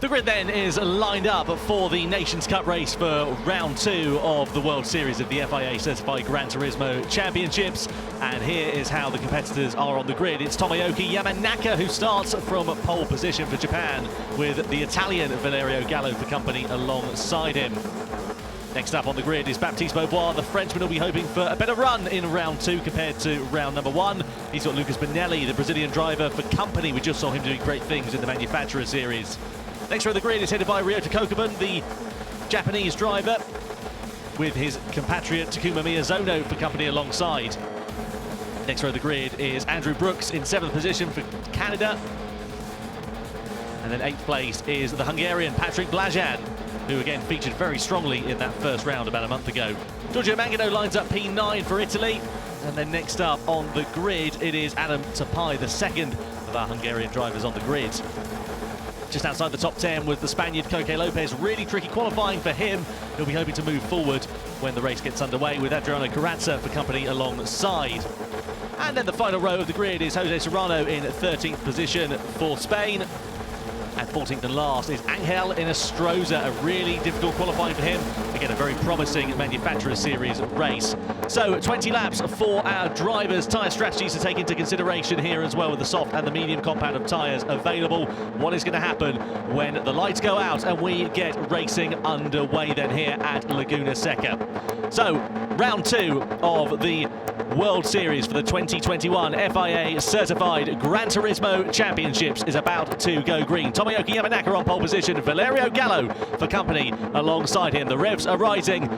The grid then is lined up for the Nations Cup race for round 2 of the World Series of the FIA Certified Gran Turismo Championships. And here is how the competitors are on the grid. It's Tomoyuki Yamanaka who starts from pole position for Japan, with the Italian Valerio Gallo for company alongside him. Next up on the grid is Baptiste Beauvoir. The Frenchman will be hoping for a better run in round 2 compared to round number 1. He's got Lucas Bonelli, the Brazilian driver for company. We just saw him doing great things in the Manufacturer Series. Next row of the grid is headed by Ryota Kokubun, the Japanese driver, with his compatriot Takuma Miyazono for company alongside. Next row of the grid is Andrew Brooks in 7th position for Canada. And then 8th place is the Hungarian Patrick Blajan, who again featured very strongly in that first round about a month ago. Giorgio Mangano lines up P9 for Italy. And then next up on the grid, it is Adam Tapai, the second of our Hungarian drivers on the grid. Just outside the top 10 was the Spaniard Coque Lopez. Really tricky qualifying for him. He'll be hoping to move forward when the race gets underway, with Adriano Carrazza for company alongside. And then the final row of the grid is Jose Serrano in 13th position for Spain. And 14th and last is Angel Inestrosa, a really difficult qualifying for him. Again, a very promising Manufacturer Series race. So 20 laps for our drivers. Tyre strategies to take into consideration here as well, with the soft and the medium compound of tyres available. What is going to happen when the lights go out and we get racing underway then here at Laguna Seca? So round 2 of the World Series for the 2021 FIA Certified Gran Turismo Championships is about to go green. Tomoyuki Yamanaka on pole position, Valerio Gallo for company alongside him. The revs are rising,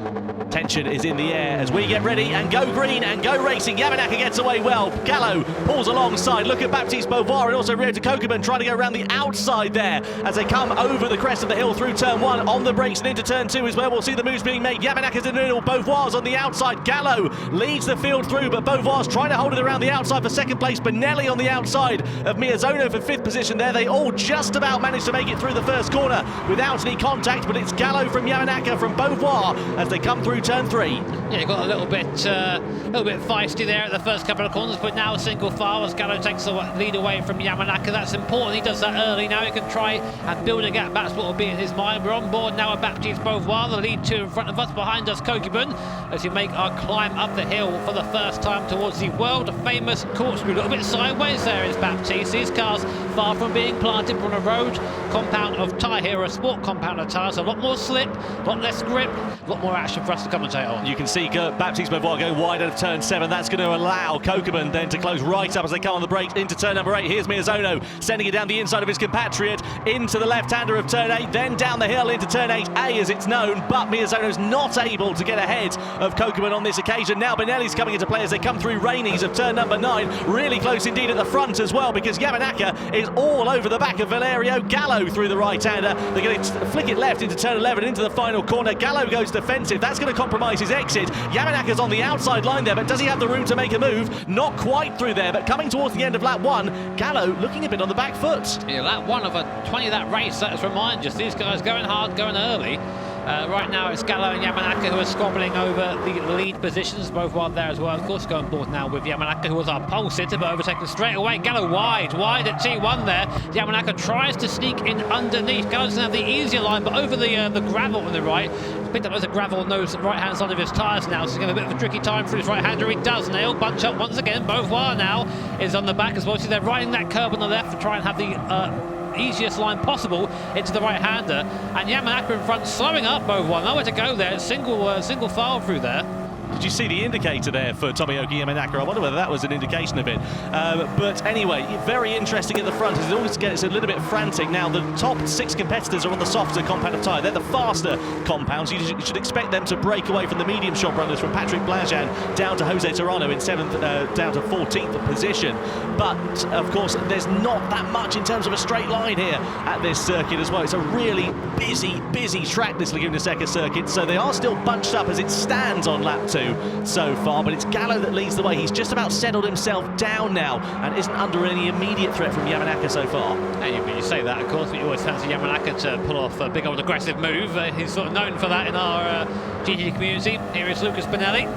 tension is in the air as we get ready and go green and go racing. Yamanaka gets away well, Gallo pulls alongside. Look at Baptiste Beauvoir and also Ryota Kokubun trying to go around the outside there as they come over the crest of the hill through turn 1. On the brakes and into turn 2 is where we'll see the moves being made. Yamanaka's in the middle, Beauvoir's on the outside. Gallo leads the field through, but Beauvoir's trying to hold it around the outside for second place. Bonelli on the outside of Miyazono for 5th position there. They all just about managed to make it through the first corner without any contact, but it's Gallo from Yamanaka from Beauvoir as they come through turn 3. Yeah, got a little bit feisty there at the first couple of corners, but now single file as Gallo takes the lead away from Yamanaka. That's important. He does that early. Now he can try and build a gap. That's what will be in his mind. We're on board now with Baptiste Beauvoir, the lead 2 in front of us. Behind us, Kokubun, as we make our climb up the hill for the first time towards the world-famous corkscrew. A little bit sideways there is Baptiste. His car's far from being planted on a road compound of tyre here, a sport compound of tyres. A lot more slip, a lot less grip, a lot more action for us to commentate on. You can see Baptiste Beauvoir going wide out of turn 7. That's going to allow Kokubun then to close right up as they come on the brakes into turn number 8. Here's Miyazono sending it down the inside of his compatriot into the left-hander of turn 8, then down the hill into turn 8A as it's known, but Miyazono's not able to get ahead of Kokubun on this occasion. Now Bonelli's coming into play as they come through Rainey's of turn number 9. Really close indeed at the front as well, because Yamanaka is all over the back of Valerio Gallo through the right-hander. They're going to flick it left into turn 11 into the final corner. Gallo goes defensive. That's going to compromise his exit. Yamanaka's on the outside line there, but does he have the room to make a move? Not quite through there, but coming towards the end of lap 1, Gallo looking a bit on the back foot. Yeah, lap 1 of a 20-lap race, let's remind us. These guys going hard, going early. Right now it's Gallo and Yamanaka who are squabbling over the lead positions, both one there as well. Of course, going board now with Yamanaka, who was our pole sitter, but overtaken straight away. Gallo wide at T1 there. Yamanaka tries to sneak in underneath. Gallo's going to have the easier line, but over the gravel on the right. He's picked up as a gravel nose right-hand side of his tyres now, so he's going to have a bit of a tricky time for his right-hander. He does nail, bunch up once again. Beauvoir now is on the back as well. So they're riding that curb on the left to try and have the easiest line possible into the right-hander, and Yamanaka in front slowing up Beauvoir. Nowhere to go there. Single file through there. Did you see the indicator there for Tomoyuki Yamanaka? I wonder whether that was an indication of it. But anyway, very interesting at the front. It always gets a little bit frantic. Now, the top 6 competitors are on the softer compound of tyre. They're the faster compounds. You should expect them to break away from the medium shot runners, from Patrick Blajan down to Jose Serrano in 7th, down to 14th position. But, of course, there's not that much in terms of a straight line here at this circuit as well. It's a really busy track, this Laguna Seca circuit. So they are still bunched up as it stands on lap 2. So far, but it's Gallo that leads the way. He's just about settled himself down now and isn't under any immediate threat from Yamanaka so far. You say that, of course, but you always fancy Yamanaka to pull off a big old aggressive move. He's sort of known for that in our GT community. Here is Lucas Bonelli.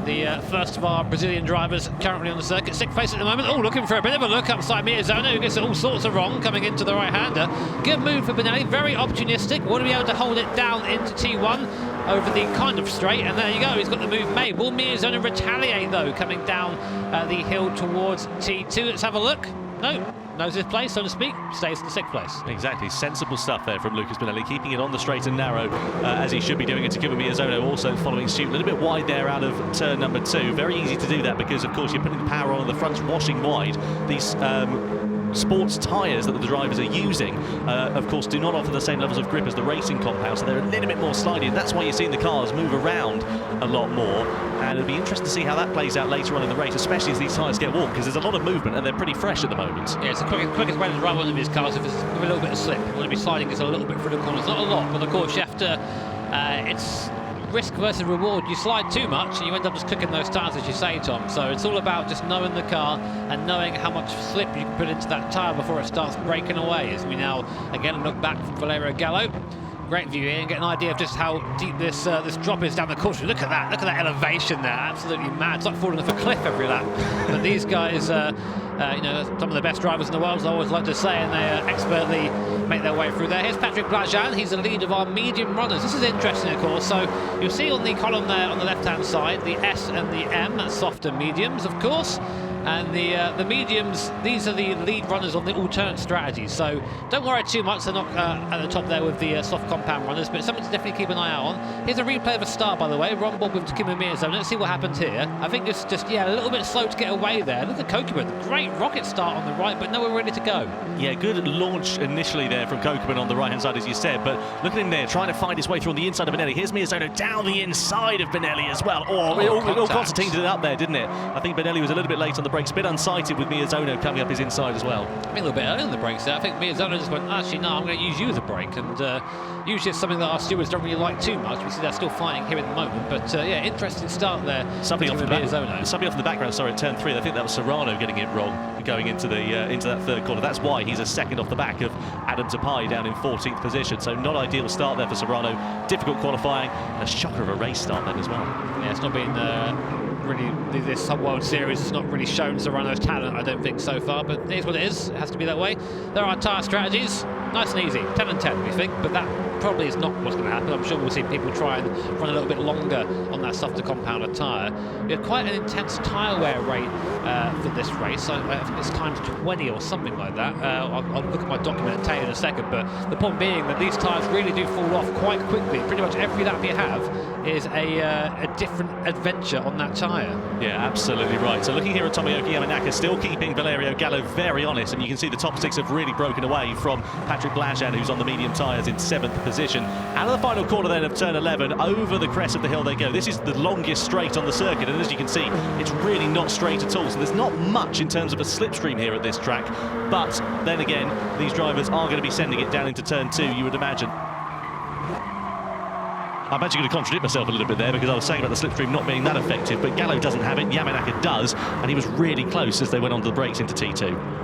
the first of our Brazilian drivers currently on the circuit. Sixth place at the moment. Oh, looking for a bit of a look upside Miyazono, who gets all sorts of wrong coming into the right-hander. Good move for Benelli, very opportunistic. Want to be able to hold it down into T1 over the kind of straight, and there you go, he's got the move made. Will Miyazono retaliate though, coming down the hill towards T2? Let's have a look. No, knows his place, so to speak, stays in the sixth place. Exactly, sensible stuff there from Lucas Benelli, keeping it on the straight and narrow as he should be doing. And Takuma Miyazono also following suit, a little bit wide there out of turn number 2. Very easy to do that because, of course, you're putting the power on, the front's washing wide. These sports tyres that the drivers are using, of course, do not offer the same levels of grip as the racing compound, so they're a little bit more slidey, and that's why you're seeing the cars move around a lot more. And it'll be interesting to see how that plays out later on in the race, especially as these tyres get warm, because there's a lot of movement and they're pretty fresh at the moment. Yeah, it's the quickest way to drive one of these cars if it's with a little bit of slip. You want to be sliding just a little bit through the corners, not a lot, but of course you have to, it's risk versus reward. You slide too much and you end up just cooking those tyres, as you say, Tom. So it's all about just knowing the car and knowing how much slip you can put into that tyre before it starts breaking away. As we now again look back from Valerio Gallo. Great view here and get an idea of just how deep this drop is down the course. Look at that elevation there, absolutely mad. It's like falling off a cliff every lap. But these guys, you know, some of the best drivers in the world, as I always like to say, and they expertly make their way through there. Here's Patrick Blajan, he's the lead of our medium runners. This is interesting, of course. So you'll see on the column there on the left-hand side, the S and the M, that's softer mediums, of course. And the mediums, these are the lead runners on the alternate strategy. So don't worry too much, they're not at the top there with the soft compound runners, but it's something to definitely keep an eye out on. Here's a replay of a start, by the way. We're on board with Takuma Miyazono. Let's see what happens here. I think it's just, yeah, a little bit slow to get away there. Look at Kokuma, great rocket start on the right, but nowhere ready to go. Yeah, good launch initially there from Kokuma on the right-hand side, as you said, but look at him there, trying to find his way through on the inside of Benelli. Here's Miyazono down the inside of Benelli as well. All Constantine did it up there, didn't it? I think Benelli was a little bit late on the brakes, a bit unsighted with Miyazono coming up his inside as well. I think a little bit early on the brakes there. I think Miyazono just went, actually, no, I'm going to use you as a brake, and usually it's something that our stewards don't really like too much. We see they're still fighting here at the moment, but yeah, interesting start there. Something off the background, sorry, at turn 3. I think that was Serrano getting it wrong, going into that third corner. That's why he's a second off the back of Adam Tapai down in 14th position. So not ideal start there for Serrano. Difficult qualifying, and a shocker of a race start then as well. Yeah, it's not been really, this World Series has not really shown Serrano's talent, I don't think, so far, but it is what it is. It has to be that way. There are tyre strategies, nice and easy, 10 and 10 we think, but that probably is not what's going to happen. I'm sure we'll see people try and run a little bit longer on that softer compounder tyre. We had quite an intense tyre wear rate for this race, so I think it's times 20 or something like that. I'll look at my document and tell you in a second, but the point being that these tyres really do fall off quite quickly. Pretty much every lap you have is a different adventure on that tyre. Yeah, absolutely right. So looking here at Tomoyuki Yamanaka, still keeping Valerio Gallo very honest, and you can see the top 6 have really broken away from Patrick Blajan, who's on the medium tyres in 7th position. Out of the final corner then of turn 11, over the crest of the hill they go. This is the longest straight on the circuit, and as you can see, it's really not straight at all, so there's not much in terms of a slipstream here at this track, but then again, these drivers are going to be sending it down into turn 2, you would imagine. I'm actually going to contradict myself a little bit there, because I was saying about the slipstream not being that effective, but Gallo doesn't have it, Yamanaka does, and he was really close as they went onto the brakes into T2.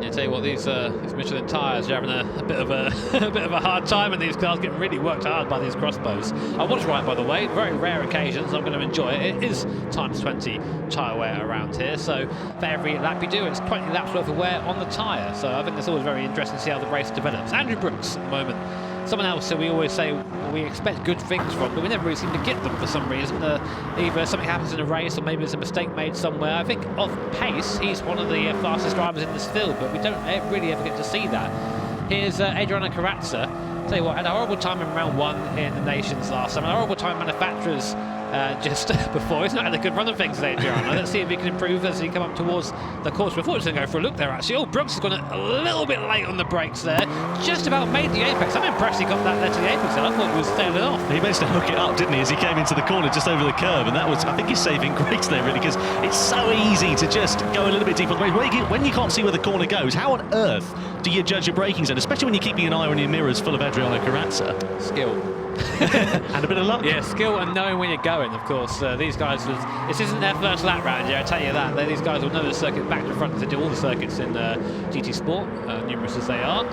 Yeah, tell you what, these Michelin tyres are having a bit of a hard time, and these cars getting really worked hard by these crossbows. I was right, by the way. Very rare occasions. I'm going to enjoy it. It is times 20 tyre wear around here, so for every lap you do, it's 20 laps worth of wear on the tyre. So I think it's always very interesting to see how the race develops. Andrew Brooks at the moment. Someone else who we always say we expect good things from, but we never really seem to get them for some reason. Either something happens in a race, or maybe there's a mistake made somewhere. I think of pace, he's one of the fastest drivers in this field, but we don't really ever get to see that. Here's Adriano Carrazza. Tell you what, had a horrible time in round 1 in the Nations last time, and a horrible time in manufacturers just before. He's not had a good run of things today, Adriano. Let's see if he can improve as he come up towards the course. Before he's going to go for a look there, actually. Oh, Brooks has gone a little bit late on the brakes there. Just about made the apex. I'm impressed he got that there to the apex, and I thought he was sailing off. He managed to hook it up, didn't he, as he came into the corner just over the curve, and that was, I think, his saving grace there, really, because it's so easy to just go a little bit deeper on the brake. When you can't see where the corner goes, how on earth do you judge your braking zone, especially when you're keeping an eye on your mirrors full of Adriano Carrazza? Skill. And a bit of luck. Yeah, skill and knowing where you're going, of course. These guys, this isn't their first lap round here, I tell you that. These guys will know the circuit back to front, because they do all the circuits in GT Sport, numerous as they are.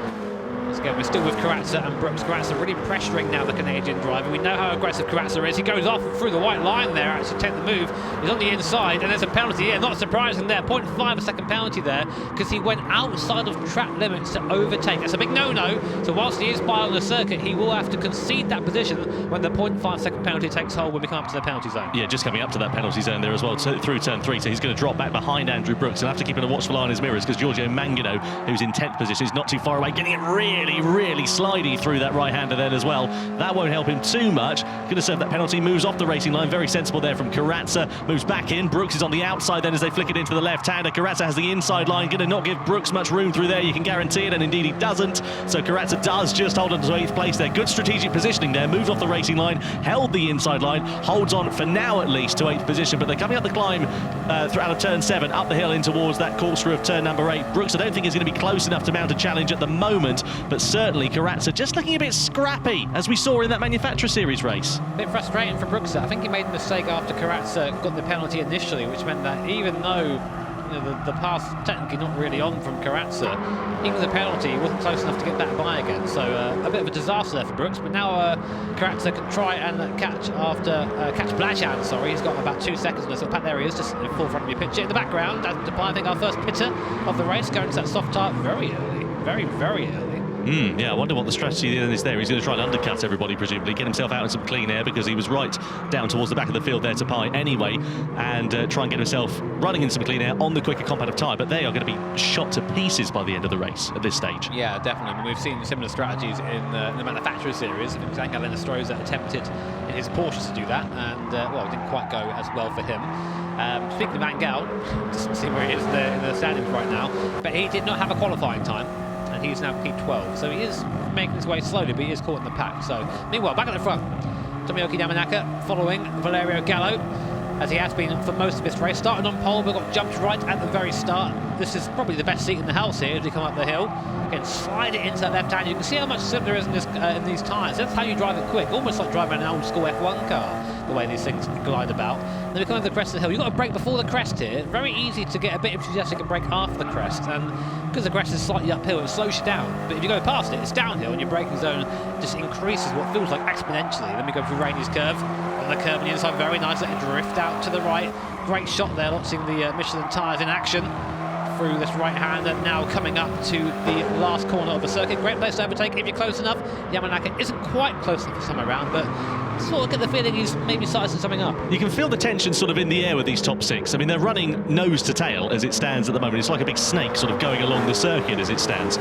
Once again, we're still with Karatsa and Brooks. Karatsa really pressuring now the Canadian driver. We know how aggressive Karatsa is. He goes off through the white line there, actually take the move. He's on the inside, and there's a penalty here. Not surprising there, 0.5 a second penalty there, because he went outside of track limits to overtake. That's a big no-no. So whilst he is by on the circuit, he will have to concede that position when the 0.5 second penalty takes hold when we come up to the penalty zone. Yeah, just coming up to that penalty zone there as well, through turn 3. So he's going to drop back behind Andrew Brooks. He'll have to keep a watchful eye on his mirrors, because Giorgio Mangano, who's in 10th position, is not too far away, getting it really slidey through that right-hander then as well. That won't help him too much. Going to serve that penalty, moves off the racing line. Very sensible there from Karatsa. Moves back in. Brooks is on the outside then as they flick it into the left-hander. Karatsa has the inside line. Going to not give Brooks much room through there, you can guarantee it, and indeed he doesn't. So Karatsa does just hold on to 8th place there. Good strategic positioning there. Moves off the racing line, held the inside line, holds on for now at least to 8th position, but they're coming up the climb out of turn 7, up the hill in towards that corkscrew of turn number 8. Brooks, I don't think is going to be close enough to mount a challenge at the moment, but certainly Karatsa just looking a bit scrappy, as we saw in that Manufacturer Series race. A bit frustrating for Brooks. I think he made a mistake after Karatsa got the penalty initially, which meant that even though the pass technically not really on from Karatsa, even the penalty, he wasn't close enough to get that by again. So a bit of a disaster there for Brooks, but now Karatsa can try and catch Blachan, sorry. He's got about 2 seconds on this little pack. There he is, just in the forefront of your picture. In the background, Adam Depay, I think our first pitter of the race, going to that soft tyre very early, very early. Yeah, I wonder what the strategy is there. He's going to try and undercut everybody, presumably, get himself out in some clean air, because he was right down towards the back of the field there to Pai anyway, and try and get himself running in some clean air on the quicker compact of tyre. But they are going to be shot to pieces by the end of the race at this stage. Yeah, definitely. I mean, we've seen similar strategies in the Manufacturer Series. It was Angel Enestrosa attempted in his Porsche to do that, and well, it didn't quite go as well for him. Speaking of Angel, doesn't see where he is in the standings right now, but he did not have a qualifying time. He's now P12, so he is making his way slowly, but he is caught in the pack. So, meanwhile, back at the front, Tomoyuki Yamanaka following Valerio Gallo, as he has been for most of this race. Starting on pole, but got jumped right at the very start. This is probably the best seat in the house here as we come up the hill. Again, slide it into that left hand. You can see how much slip there is in these tyres. That's how you drive it quick, almost like driving an old school F1 car, the way these things glide about. Then we come over the crest of the hill. You've got to brake before the crest here. Very easy to get a bit enthusiastic and brake after the crest, and because the crest is slightly uphill, it slows you down. But if you go past it, it's downhill, and your braking zone just increases what feels like exponentially. Then we go through Rainey's curve. On the curve on the inside, very nice. Let it drift out to the right. Great shot there, watching the Michelin tyres in action through this right-hander, now coming up to the last corner of the circuit. Great place to overtake if you're close enough. Yamanaka isn't quite close enough this time around, but sort of get the feeling he's maybe sizing something up. You can feel the tension sort of in the air with these top 6. I mean, they're running nose to tail as it stands at the moment. It's like a big snake sort of going along the circuit as it stands.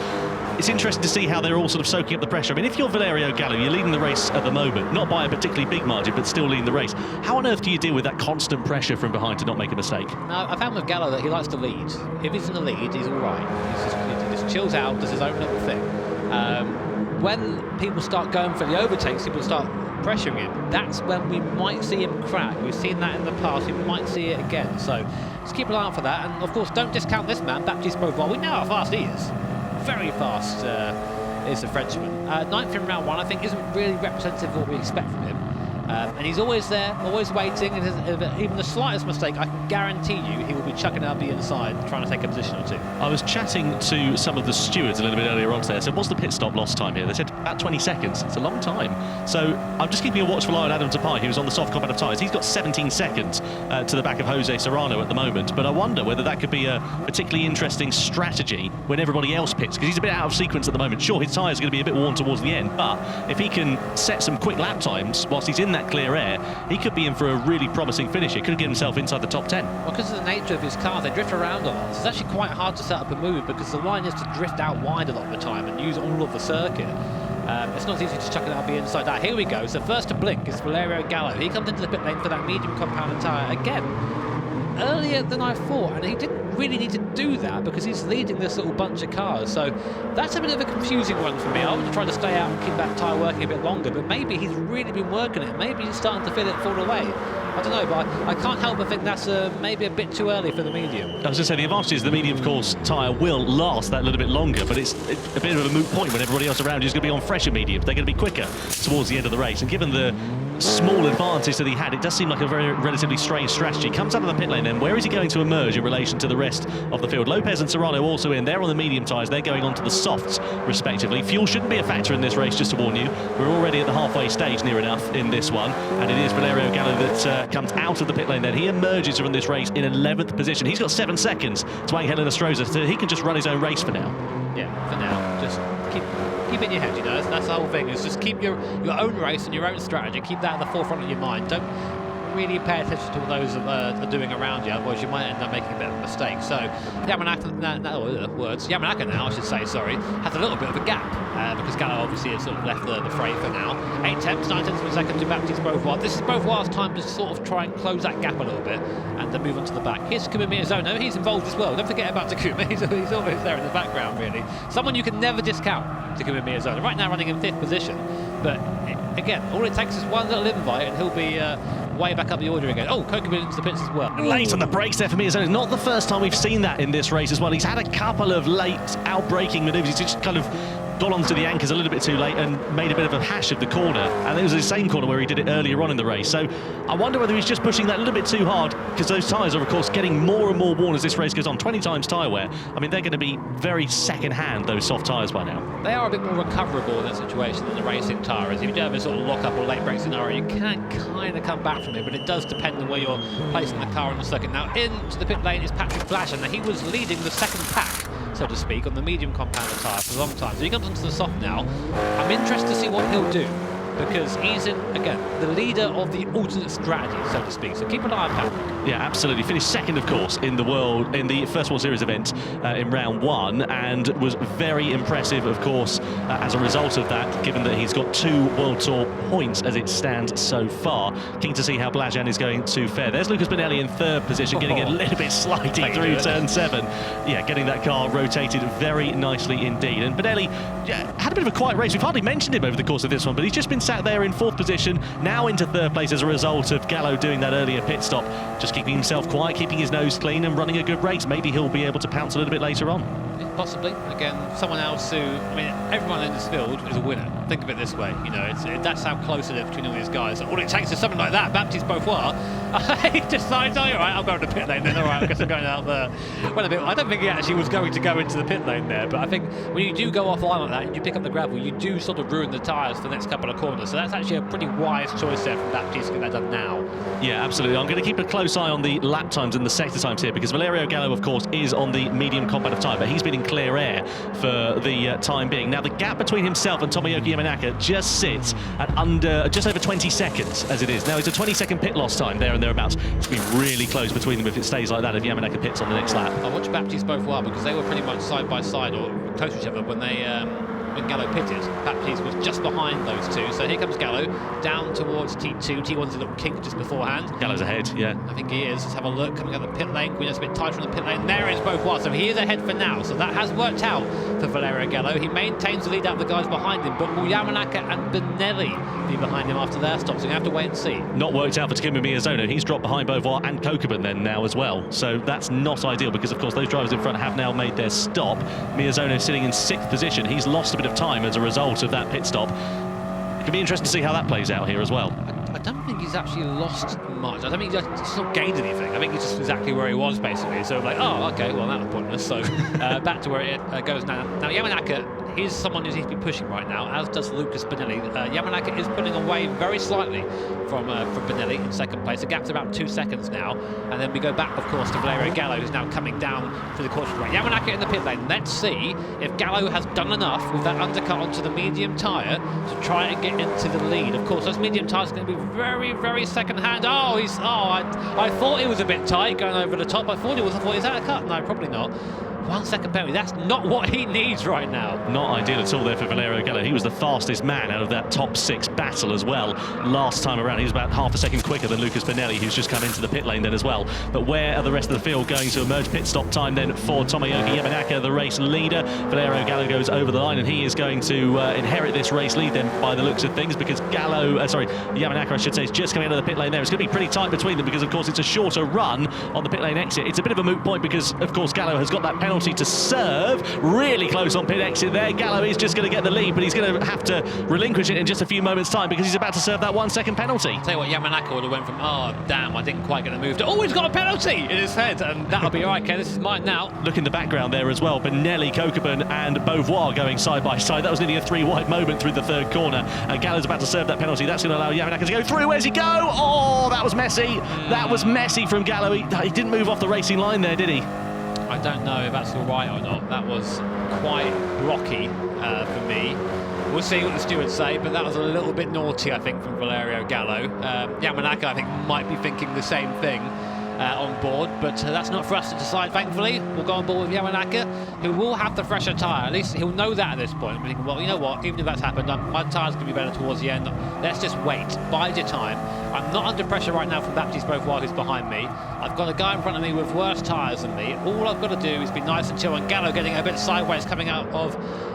It's interesting to see how they're all sort of soaking up the pressure. I mean, if you're Valerio Gallo, you're leading the race at the moment, not by a particularly big margin, but still leading the race. How on earth do you deal with that constant pressure from behind to not make a mistake? Now, I found with Gallo that he likes to lead. If he's in the lead, he's all right. He just chills out, does his own little thing. When people start going for the overtakes, people start pressuring him. That's when we might see him crack. We've seen that in the past. We might see it again. So just keep an eye out for that. And of course, don't discount this man, Baptiste Beauvoir. We know how fast he is. Very fast is the Frenchman. Ninth in round 1, I think, isn't really representative of what we expect from him. And he's always there, always waiting. And even the slightest mistake, I can guarantee you he will be chucking out the inside, trying to take a position or two. I was chatting to some of the stewards a little bit earlier on today. I said, what's the pit stop lost time here? They said about 20 seconds. It's a long time. So I'm just keeping a watchful eye on Adam Depay, who's on the soft compact of tyres. He's got 17 seconds to the back of Jose Serrano at the moment. But I wonder whether that could be a particularly interesting strategy when everybody else pits, because he's a bit out of sequence at the moment. Sure, his tyres are going to be a bit worn towards the end, but if he can set some quick lap times whilst he's in that clear air, he could be in for a really promising finish. He could get himself inside the top 10. Well, because of the nature of his cars, they drift around a lot. So it's actually quite hard to set up a move, because the line is to drift out wide a lot of the time and use all of the circuit. It's not easy to chuck it out the inside. Now, here we go. So first to blink is Valerio Gallo. He comes into the pit lane for that medium compound tyre again. Earlier than I thought, and he didn't really need to do that because he's leading this little bunch of cars. So that's a bit of a confusing one for me. I was trying to stay out and keep that tyre working a bit longer, but maybe he's really been working it. Maybe he's starting to feel it fall away. I don't know, but I can't help but think that's maybe a bit too early for the medium. I was going to say, the advantage is the medium, of course, tyre will last that little bit longer, but it's a bit of a moot point when everybody else around you is going to be on fresher mediums. They're going to be quicker towards the end of the race, and given the small advantage that he had, it does seem like a very relatively strange strategy. Comes out of the pit lane, then where is he going to emerge in relation to the rest of the field? Lopez and Serrano also in. They're on the medium tyres. They're going on to the softs, respectively. Fuel shouldn't be a factor in this race, just to warn you. We're already at the halfway stage, near enough, in this one, and it is Valerio Gallo that comes out of the pit lane then. He emerges from this race in 11th position. He's got 7 seconds to Angel Nostroza, so he can just run his own race for now. Yeah, for now. Just keep it in your head, you know. That's the whole thing, is just keep your own race and your own strategy. Keep that at the forefront of your mind. Don't really pay attention to what those are doing around you, otherwise you might end up making a bit of a mistake. So Yamanaka now, I should say, sorry, has a little bit of a gap because Gallo obviously has sort of left the fray for now. 8 tenths, 9 tenths of a second to Baptiste Beauvoir. This is Beauvoir's time to sort of try and close that gap a little bit and then move on to the back. Here's Takuma Miyazono, he's involved as well. Don't forget about Takuma, he's always there in the background, really. Someone you can never discount, Takuma Miyazono. Right now running in 5th position, but again, all it takes is one little invite and he'll be way back up the order again. Oh, Kokubun into the pits as well. Late on the brakes there for Miyazono. It's not the first time we've seen that in this race as well. He's had a couple of late out-braking manoeuvres. He's just kind of got onto the anchors a little bit too late and made a bit of a hash of the corner. And it was the same corner where he did it earlier on in the race. So I wonder whether he's just pushing that a little bit too hard, because those tyres are, of course, getting more and more worn as this race goes on. 20 times tyre wear. I mean, they're going to be very second-hand, those soft tyres by now. They are a bit more recoverable in that situation than the racing tyre is. If you do have a sort of lock-up or late brake scenario, you can kind of come back from it, but it does depend on where you're placing the car on the circuit. Now, into the pit lane is Patrick Blaschan. Now, he was leading the second pack, so to speak, on the medium compounder tyre for a long time. So he comes onto the soft now. I'm interested to see what he'll do, because he's in, again, the leader of the alternate strategy, so to speak. So keep an eye on Patrick. Yeah, absolutely. Finished second, of course, in the first World Series event in round 1, and was very impressive, of course, as a result of that, given that he's got 2 World Tour points as it stands so far. Keen to see how Blaschan is going to fare. There's Lucas Benelli in 3rd position, getting a little bit slidey through turn 7. Yeah, getting that car rotated very nicely indeed. And Benelli had a bit of a quiet race. We've hardly mentioned him over the course of this one, but he's just been sat there in 4th position, now into 3rd place as a result of Gallo doing that earlier pit stop. Just keeping himself quiet, keeping his nose clean and running a good race. Maybe he'll be able to pounce a little bit later on. Possibly. Again, someone else who, I mean, everyone in this field is a winner. Think of it this way, you know, that's how close it is between all these guys. All it takes is something like that. Baptiste Beauvoir, he decides, oh, all right, I'll go to the pit lane then. All right, I guess I'm going out there. Well, a bit, I don't think he actually was going to go into the pit lane there, but I think when you do go offline like that and you pick up the gravel, you do sort of ruin the tyres for the next couple of corners. So that's actually a pretty wise choice there from Baptiste to get that done now. Yeah, absolutely. I'm going to keep a close eye on the lap times and the sector times here, because Valerio Gallo, of course, is on the medium competitive tyre, but he's been in clear air for the time being. Now, the gap between himself and Tomoyuki Yamanaka just sits at just over 20 seconds as it is. Now, it's a 20-second pit loss time there and thereabouts. It's been really close between them if it stays like that, if Yamanaka pits on the next lap. I watched Baptiste Beauvoir because they were pretty much side by side or close to each other when they when Gallo pitted. Baptiste was just behind those two. So here comes Gallo down towards T2. T1's a little kink just beforehand. Gallo's ahead, yeah. I think he is. Let's have a look. Coming out the pit lane. Queen is a bit tighter on the pit lane. There is Beauvoir. So he is ahead for now. So that has worked out for Valerio Gallo. He maintains the lead out of the guys behind him. But will Yamanaka and Benelli be behind him after their stops? So we have to wait and see. Not worked out for Takuma Miyazono. He's dropped behind Beauvoir and Kokubun then now as well. So that's not ideal, because of course those drivers in front have now made their stop. Miyazono sitting in 6th position. He's lost a bit of time as a result of that pit stop. It could be interesting to see how that plays out here as well. I don't think he's actually lost much. I don't think he's not gained anything. I think he's just exactly where he was, basically. So I'm like, oh, okay, well, that was pointless. So back to where it goes now. Now, Yamanaka is someone who needs to be pushing right now, as does Lucas Benelli. Yamanaka is pulling away very slightly from Benelli in 2nd place. The gap's about 2 seconds now. And then we go back, of course, to Valerio Gallo, who's now coming down to the caution right. Yamanaka in the pit lane. Let's see if Gallo has done enough with that undercut onto the medium tyre to try and get into the lead. Of course, those medium tyres are going to be very, very second-hand. I thought he was a bit tight going over the top. I thought he was out of cut. No, probably not. 1 second penalty. That's not what he needs right now. Not ideal at all there for Valerio Gallo. He was the fastest man out of that top 6 battle as well last time around. He was about half a second quicker than Lucas Benelli, who's just come into the pit lane then as well. But where are the rest of the field going to emerge? Pit stop time then for Tomoyuki Yamanaka, the race leader. Valerio Gallo goes over the line, and he is going to inherit this race lead then by the looks of things, because Yamanaka, I should say, is just coming out of the pit lane there. It's going to be pretty tight between them because, of course, it's a shorter run on the pit lane exit. It's a bit of a moot point because, of course, Gallo has got that penalty to serve. Really close on pit exit there. Gallo is just going to get the lead, but he's going to have to relinquish it in just a few moments' time because he's about to serve that 1 second penalty. Tell you what, Yamanaka would have went from, oh, damn, I didn't quite get the move to, oh, he's got a penalty in his head, and that'll be all right, okay, this is mine now. Look in the background there as well. Benelli, Kokubun and Beauvoir going side by side. That was nearly a 3-wide moment through the third corner. And Gallo's about to serve that penalty. That's going to allow Yamanaka to go through. Where's he go? Oh, that was messy. That was messy from Gallo. He didn't move off the racing line there, did he? I don't know if that's all right or not. That was quite rocky for me. We'll see what the stewards say, but that was a little bit naughty, I think, from Valerio Gallo. Yamanaka, I think, might be thinking the same thing on board, but that's not for us to decide, thankfully. We'll go on board with Yamanaka, who will have the fresher tyre. At least he'll know that at this point. Thinking, well, you know what, even if that's happened, my tyre's going to be better towards the end. Let's just wait, bide your time. I'm not under pressure right now from Baptiste Beauvoir, who's behind me. I've got a guy in front of me with worse tyres than me. All I've got to do is be nice and chill, and Gallo getting a bit sideways coming out of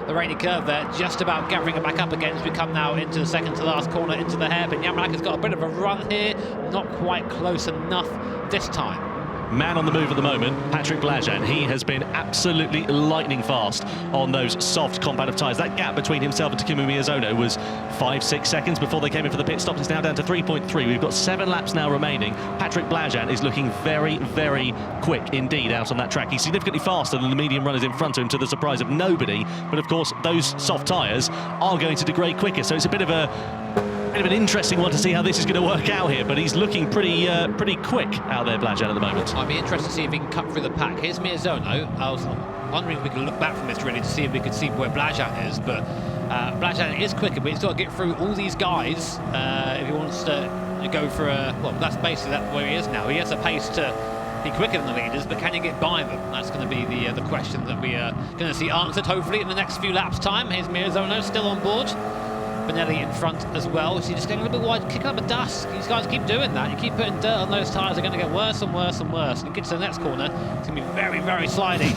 the rainy curve there, just about gathering it back up again as we come now into the second to last corner, into the hairpin. Yamanaka's got a bit of a run here, not quite close enough this time. Man on the move at the moment, Patrick Blajan. He has been absolutely lightning fast on those soft compound tyres. That gap between himself and Takuma Miyazono was 5-6 seconds before they came in for the pit stops. It's now down to 3.3. We've got 7 laps now remaining. Patrick Blajan is looking very, very quick indeed out on that track. He's significantly faster than the medium runners in front of him, to the surprise of nobody. But of course, those soft tyres are going to degrade quicker. So it's a bit of an interesting one to see how this is going to work out here, but he's looking pretty quick out there, Blajan, at the moment. I'd be interested to see if he can cut through the pack. Here's Miyazono. I was wondering if we could look back from this really to see if we could see where Blajan is, but Blajan is quicker, but he's got to get through all these guys if he wants to go for a... Well, that's basically where he is now. He has a pace to be quicker than the leaders, but can he get by them? That's going to be the question that we are going to see answered, hopefully, in the next few laps' time. Here's Miyazono still on board. Benelli in front as well. So you're just getting a little bit wide, kicking up a dust. These guys keep doing that. You keep putting dirt on those tyres, they're going to get worse and worse and worse. And you get to the next corner, it's going to be very, very slidey.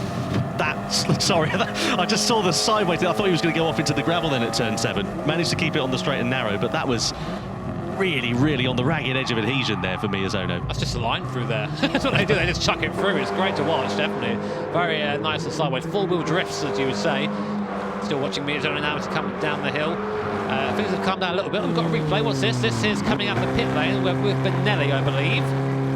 Sorry, I just saw the sideways. I thought he was going to go off into the gravel then at turn 7. Managed to keep it on the straight and narrow, but that was really, really on the ragged edge of adhesion there for Miyazono. That's just a line through there. That's what they do, they just chuck it through. It's great to watch, definitely. Very nice and sideways. Full-wheel drifts, as you would say. Still watching Miyazono now as he comes down the hill. Things have calmed down a little bit. We've got a replay. What's this? This is coming up the pit lane with Benelli, I believe.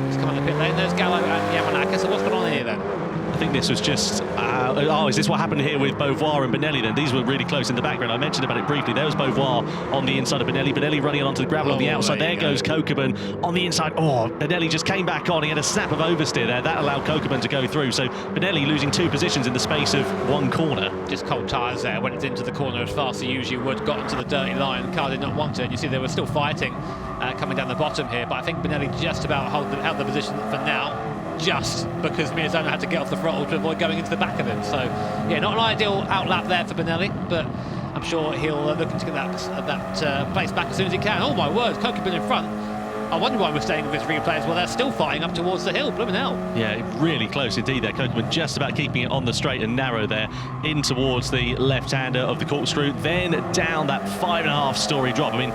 He's coming up the pit lane. There's Gallo and Yamanaka. So what's going on here then? I think this was just... is this what happened here with Beauvoir and Benelli then? These were really close in the background. I mentioned about it briefly. There was Beauvoir on the inside of Benelli. Benelli running onto the gravel on the outside. There goes Kokubun on the inside. Oh, Benelli just came back on. He had a snap of oversteer there. That allowed Kokubun to go through. So Benelli losing 2 positions in the space of 1 corner. Just cold tyres there. Went into the corner as fast as he usually would. Got into the dirty line. The car did not want it. And you see they were still fighting coming down the bottom here. But I think Benelli just about held the position for now. Just because Miyazono had to get off the throttle to avoid going into the back of him. So, yeah, not an ideal outlap there for Benelli, but I'm sure he'll look to get that place back as soon as he can. Oh, my word, Kokubun in front. I wonder why we're staying with this replay as well. They're still fighting up towards the hill, blooming hell. Yeah, really close indeed there. Kokubun just about keeping it on the straight and narrow there, in towards the left-hander of the corkscrew, then down that 5.5-storey drop. I mean,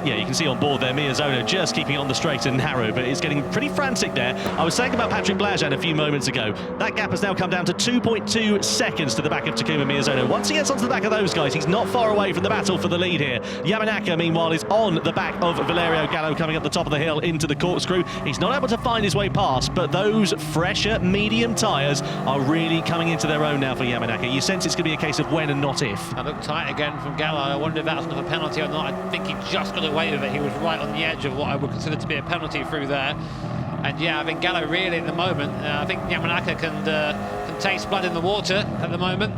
yeah, you can see on board there, Miyazono just keeping on the straight and narrow, but it's getting pretty frantic there. I was saying about Patrick Blajan a few moments ago. That gap has now come down to 2.2 seconds to the back of Takuma Miyazono. Once he gets onto the back of those guys, he's not far away from the battle for the lead here. Yamanaka, meanwhile, is on the back of Valerio Gallo coming up the top of the hill into the corkscrew. He's not able to find his way past, but those fresher medium tyres are really coming into their own now for Yamanaka. You sense it's going to be a case of when and not if. I look tight again from Gallo. I wonder if that was another penalty or not. I think he just got away with it. He was right on the edge of what I would consider to be a penalty through there. And yeah, I think Gallo really at the moment, I think Yamanaka can taste blood in the water at the moment.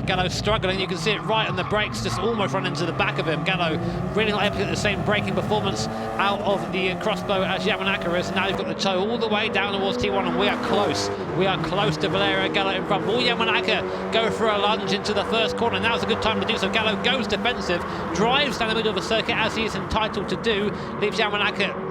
Gallo's struggling. You can see it right on the brakes, just almost run into the back of him. Gallo really not able to get the same braking performance out of the crossbow as Yamanaka is. Now you've got the toe all the way down towards T1, and we are close. We are close to Valerio Gallo in front. Will Yamanaka go for a lunge into the first corner? Now's a good time to do so. Gallo goes defensive, drives down the middle of the circuit as he is entitled to do, leaves Yamanaka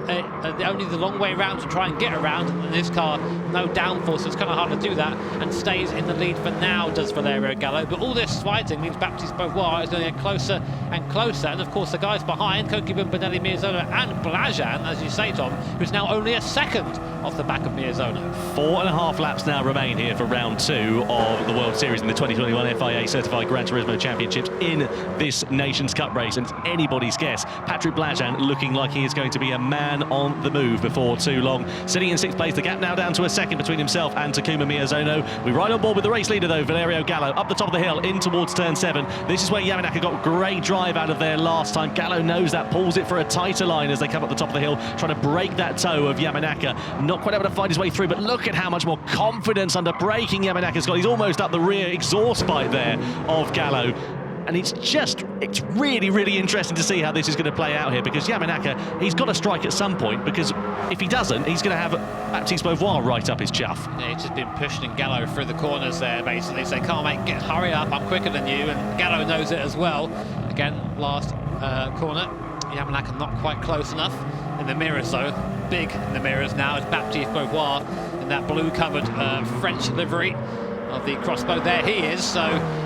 only the long way around to try and get around. In this car, no downforce, so it's kind of hard to do that, and stays in the lead for now, does Valerio Gallo. But all this fighting means Baptiste Beauvoir is going to get closer and closer, and of course the guys behind, Kokibun, Benelli, Miyazono and Blajan, as you say, Tom, who's now only a second off the back of Miyazono. 4.5 laps now remain here for round 2 of the World Series in the 2021 FIA Certified Gran Turismo Championships in this Nations Cup race, and it's anybody's guess. Patrick Blajan looking like he is going to be a man on the move before too long. Sitting in 6th place, the gap now down to a second between himself and Takuma Miyazono. We're right on board with the race leader though, Valerio Gallo, up the top of the hill in towards turn 7. This is where Yamanaka got great drive out of there last time. Gallo knows that, pulls it for a tighter line as they come up the top of the hill, trying to break that toe of Yamanaka. Not quite able to find his way through, but look at how much more confidence under braking Yamanaka's got. He's almost up the rear exhaust pipe there of Gallo. And it's really, really interesting to see how this is going to play out here, because Yamanaka, he's got to strike at some point, because if he doesn't, he's going to have Baptiste Beauvoir right up his chuff. Yeah, he's just been pushing Gallo through the corners there, basically, saying, "Come on, mate, hurry up, I'm quicker than you," and Gallo knows it as well. Again, last corner, Yamanaka not quite close enough. In the mirrors, though, big in the mirrors now, is Baptiste Beauvoir in that blue-covered French livery of the crossbow. There he is. So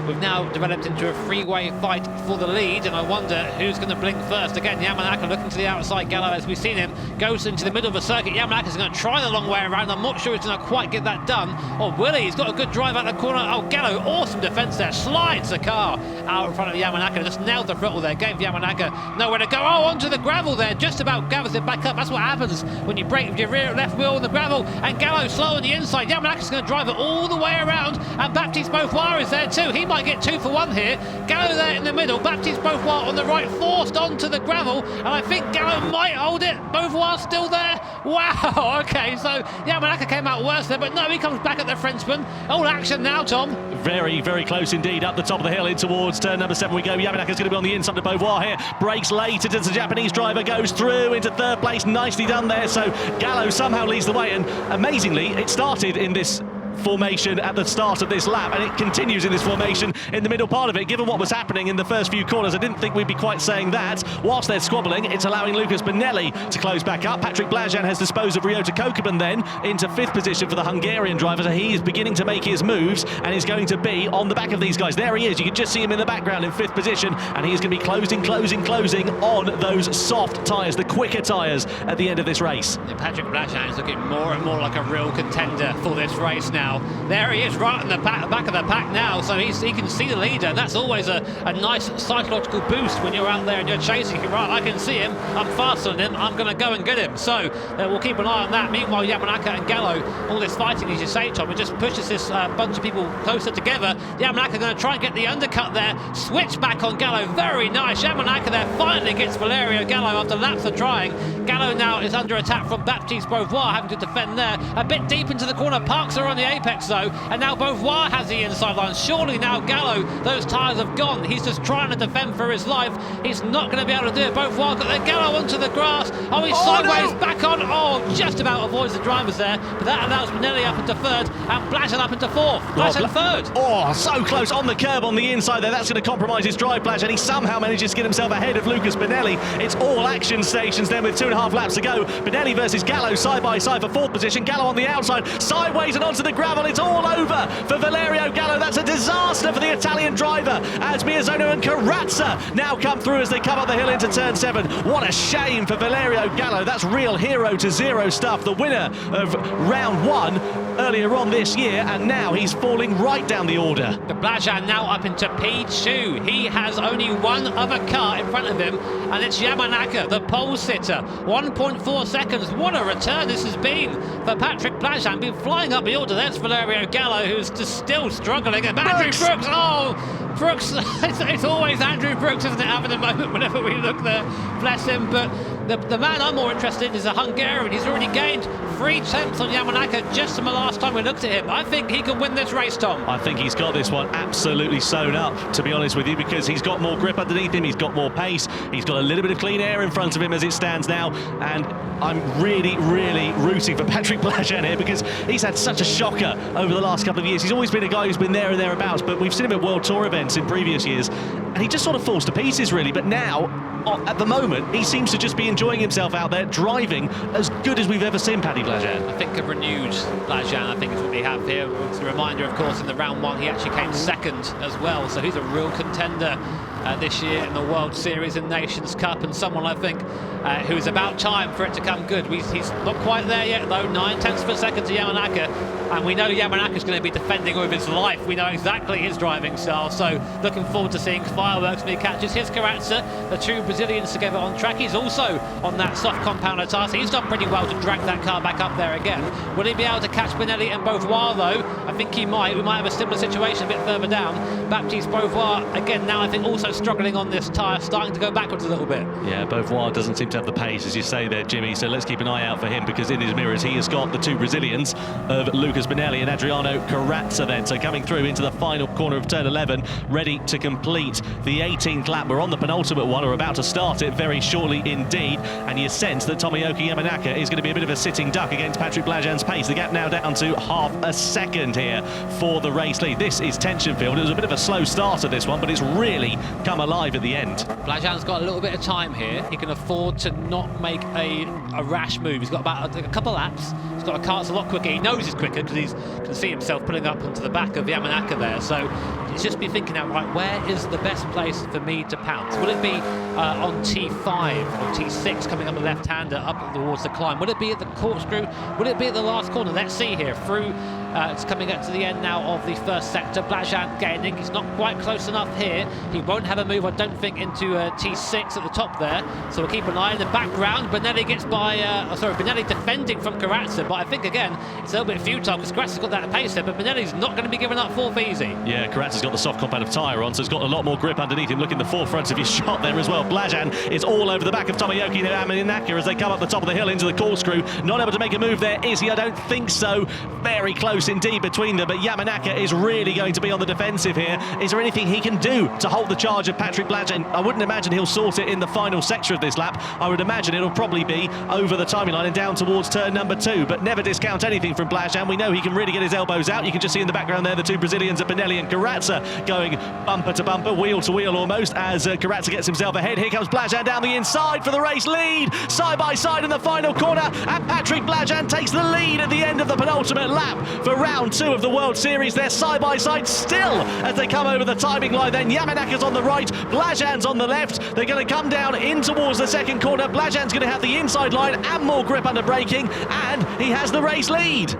we've now developed into a three-way fight for the lead, and I wonder who's going to blink first. Again, Yamanaka looking to the outside. Gallo, as we've seen him, goes into the middle of the circuit. Yamanaka's going to try the long way around. I'm not sure he's going to quite get that done. Oh, Willie, he's got a good drive out the corner. Oh, Gallo, awesome defence there. Slides the car out in front of Yamanaka. Just nailed the throttle there. Gave Yamanaka nowhere to go. Oh, onto the gravel there. Just about gathers it back up. That's what happens when you brake with your rear left wheel on the gravel. And Gallo slow on the inside. Yamanaka's going to drive it all the way around. And Baptiste Beauvoir is there too. He might get 2 for 1 here. Gallo there in the middle. Baptiste Beauvoir on the right, forced onto the gravel. And I think Gallo might hold it. Beauvoir still there. Wow, okay, so Yamanaka came out worse there, but no, he comes back at the Frenchman. All action now, Tom. Very, very close indeed. Up the top of the hill in towards turn number 7 we go. Yamanaka's going to be on the inside of Beauvoir here. Brakes late into the Japanese driver, goes through into 3rd place. Nicely done there. So Gallo somehow leads the way, and amazingly, it started in this formation at the start of this lap, and it continues in this formation in the middle part of it. Given what was happening in the first few corners, I didn't think we'd be quite saying that. Whilst they're squabbling, it's allowing Lucas Benelli to close back up. Patrick Blajan has disposed of Ryota Kokibun then into 5th position for the Hungarian driver, so he is beginning to make his moves and is going to be on the back of these guys. There he is, you can just see him in the background in 5th position, and he is going to be closing on those soft tyres, the quicker tyres at the end of this race. Yeah, Patrick Blajan is looking more and more like a real contender for this race now. There he is, right in the back of the pack now, so he can see the leader, and that's always a nice psychological boost when you're out there and you're chasing him. Right, I can see him, I'm faster than him, I'm going to go and get him. So we'll keep an eye on that. Meanwhile, Yamanaka and Gallo, all this fighting, as you say, Tom, it just pushes this bunch of people closer together. Yamanaka going to try and get the undercut there, switch back on Gallo, very nice. Yamanaka there finally gets Valerio Gallo after laps of trying. Gallo now is under attack from Baptiste Beauvoir, having to defend there. A bit deep into the corner, parks are on the apex though, and now Beauvoir has the inside line. Surely now Gallo, those tyres have gone. He's just trying to defend for his life. He's not going to be able to do it. Beauvoir got the Gallo onto the grass. Oh, he's sideways, no! Back on. Oh, just about avoids the drivers there, but that allows Benelli up into 3rd and Blajan up into 4th. Blajan 3rd. Oh, so close on the curb on the inside there. That's going to compromise his drive, Blajan. He somehow manages to get himself ahead of Lucas Benelli. It's all action stations then with 2.5 laps to go. Benelli versus Gallo side by side for 4th position. Gallo on the outside, sideways and onto the gravel. It's all over for Valerio Gallo. That's a disaster for the Italian driver as Miyazono and Carazza now come through as they come up the hill into turn 7. What a shame for Valerio Gallo. That's real hero to zero stuff. The winner of round 1 earlier on this year, and now he's falling right down the order. The Blajan now up into P2. He has only one other car in front of him, and it's Yamanaka, the pole sitter. 1.4 seconds. What a return this has been for Patrick Blajan. Been flying up the order. There's Valerio Gallo, who's just still struggling. And Andrew Brooks, oh, Brooks, it's always Andrew Brooks, isn't it, having a moment whenever we look there, bless him. But the man I'm more interested in is a Hungarian. He's already gained 3/10 on Yamanaka just from the last time we looked at him. I think he can win this race, Tom. I think he's got this one absolutely sewn up, to be honest with you, because he's got more grip underneath him, he's got more pace, he's got a little bit of clean air in front of him as it stands now, and I'm really, really rooting for Patrick Blajan here because he's had such a shocker over the last couple of years. He's always been a guy who's been there and thereabouts, but we've seen him at World Tour events in previous years, and he just sort of falls to pieces, really. But now, at the moment, he seems to just be enjoying himself out there, driving as good as we've ever seen Paddy Blajan. I think a renewed Blajan, I think is what we have here. It's a reminder, of course, in the round one, he actually came second as well, so he's a real contender this year in the World Series and Nations Cup, and someone I think who's about time for it to come good. He's not quite there yet though, 9/10 of a second to Yamanaka, and we know Yamanaka's going to be defending with his life. We know exactly his driving style, so looking forward to seeing fireworks when he catches. Here's Carrazza, the two Brazilians together on track. He's also on that soft compounder tyre, so he's done pretty well to drag that car back up there again. Will he be able to catch Benelli and Beauvoir though? I think he might. We might have a similar situation a bit further down. Baptiste Beauvoir, again now I think also struggling on this tyre, starting to go backwards a little bit. Yeah, Beauvoir doesn't seem to have the pace, as you say there, Jimmy, so let's keep an eye out for him, because in his mirrors he has got the two Brazilians of Lucas Benelli and Adriano Carrazza then. So coming through into the final corner of turn 11, ready to complete the 18th lap. We're on the penultimate one, or about to start it very shortly indeed, and you sense that Tomoyuki Yamanaka is going to be a bit of a sitting duck against Patrick Blajan's pace. The gap now down to half a second here for the race lead. This is tension filled. It was a bit of a slow start of this one, but it's really come alive at the end. Blajan's got a little bit of time here. He can afford to not make a rash move. He's got about a couple of laps. He's got a car that's a lot quicker. He knows he's quicker because he can see himself pulling up onto the back of Yamanaka there. So he's just be thinking out, right, where is the best place for me to pounce? Will it be on T5 or T6 coming up the left-hander up towards the climb? Will it be at the corkscrew? Will it be at the last corner? Let's see here. Through, it's coming up to the end now of the first sector. Blajan gaining. He's not quite close enough here. He won't have a move, I don't think, into T6 at the top there. So we'll keep an eye in the background. Benelli gets by, Benelli defending from Carrazza, but I think again it's a little bit futile because Carrazza's got that pace there, but Benelli's not going to be giving up fourth easy. Yeah, Carrazza's got the soft compound of tyre on, so he's got a lot more grip underneath him. Look in the forefront of his shot there as well. Blajan is all over the back of Tomoyuki Yamanaka as they come up the top of the hill into the corkscrew. Not able to make a move there, is he? I don't think so. Very close indeed between them, but Yamanaka is really going to be on the defensive here. Is there anything he can do to hold the charge of Patrick Blajan? I wouldn't imagine he'll sort it in the final sector of this lap. I would imagine it'll probably be over the timing line and down towards turn number 2, but never discount anything from Blajan. We know he can really get his elbows out. You can just see in the background there the two Brazilians of Benelli and Carrazza going bumper to bumper, wheel to wheel almost, as Carrazza gets himself ahead. Here comes Blajan down the inside for the race lead, side by side in the final corner, and Patrick Blajan takes the lead at the end of the penultimate lap for round 2 of the World Series. They're side by side still as they come over the timing line. Then Yamanaka's on the right, Blajan's on the left. They're going to come down in towards the second corner. Blajan's going to have the inside line and more grip under braking, and he has the race lead.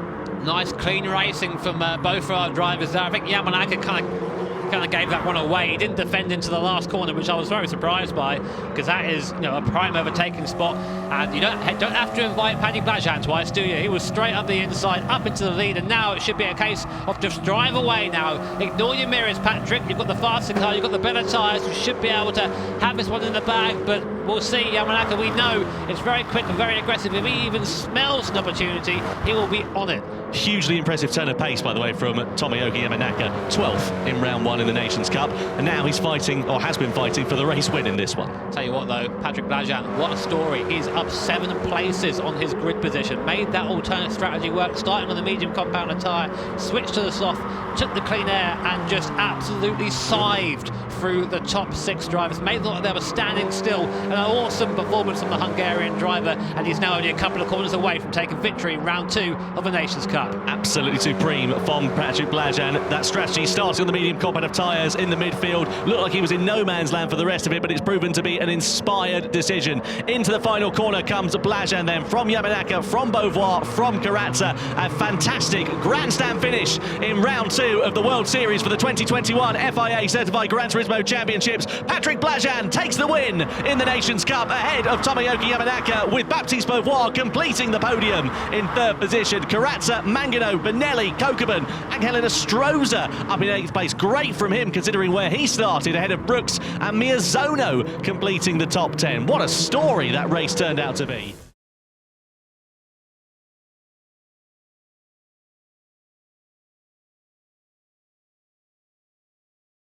Nice clean racing from both our drivers there. I think Yamanaka kind of gave that one away. He didn't defend into the last corner, which I was very surprised by, because that is, you know, a prime overtaking spot, and you don't have to invite Paddy Blajan twice, do you? He was straight up the inside, up into the lead, and now it should be a case of just drive away now. Ignore your mirrors, Patrick. You've got the faster car, you've got the better tyres, you should be able to have this one in the bag, but we'll see. Yamanaka, we know, it's very quick and very aggressive. If he even smells an opportunity, he will be on it. Hugely impressive turn of pace, by the way, from Tomoyuki Yamanaka, 12th in round 1 in the Nations Cup, and now he's fighting, or has been fighting, for the race win in this one. Tell you what though, Patrick Blajan, what a story. He's up 7 places on his grid position, made that alternate strategy work, starting on the medium compounder tyre, switched to the soft, took the clean air, and just absolutely scythed through the top 6 drivers. Made them look like they were standing still. An awesome performance from the Hungarian driver, and he's now only a couple of corners away from taking victory in round 2 of the Nations Cup. Absolutely supreme from Patrick Blajan. That strategy starting on the medium compound of tyres in the midfield. Looked like he was in no man's land for the rest of it, but it's proven to be an inspired decision. Into the final corner comes Blajan then, from Yamanaka, from Beauvoir, from Carrazza. A fantastic grandstand finish in round 2 of the World Series for the 2021 FIA Certified Gran Turismo Championships. Patrick Blajan takes the win in the Nations Cup ahead of Tomoyuki Yamanaka, with Baptiste Beauvoir completing the podium in 3rd position. Carrazza, Mangano, Benelli, Kokubun and Helena Stroza up in 8th place. Great from him considering where he started, ahead of Brooks and Miyazono completing the top 10. What a story that race turned out to be.